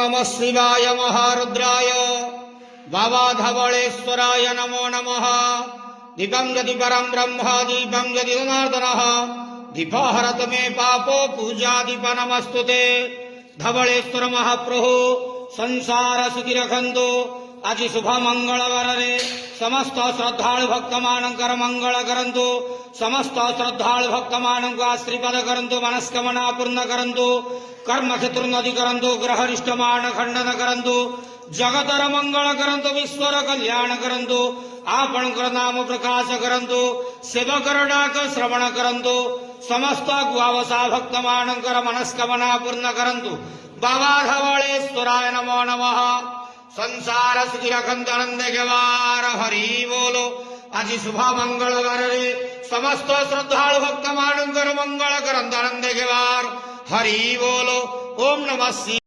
नमः शिवाय महारुद्राय बाबा धवलेश्वराय नमो नमः। दीपं यदि परं ब्रह्म दीपं यदि जनार्दनः दीपहरत मे पापो पूजा दीप नमस्तुते। धवलेश्वर महाप्रभु संसार सुखी रखंतु। आज शुभ मंगलवार रे समस्त श्रद्धालु भक्त मानकर मंगल करंतु। समस्त श्रद्धालु भक्त मानक आशीर्वाद करंतु। मनस्कामना पूर्ण करंतु। कर्म क्षेत्रोन्नति करंतु। ग्रहरिष्ट मान खंडन करंतु। जगतर मंगल करंतु। विश्वर कल्याण करंतु। आपणकर नाम प्रकाश करंतु। सेवकर डाक श्रवण करंतु। समस्त गुआवसा भक्त मानकर मनस्कामना पूर्ण करंतु। बाबा धवलेश्वराय नमो नमः। संसार सुखी रखंतु आनंद गेवार हरि बोलो। आज शुभ मंगलवार रे समस्त श्रद्धालु भक्त मानकर मंगल करंतु आनंद गेवार हरि बोलो। ओम नमः शिवाय।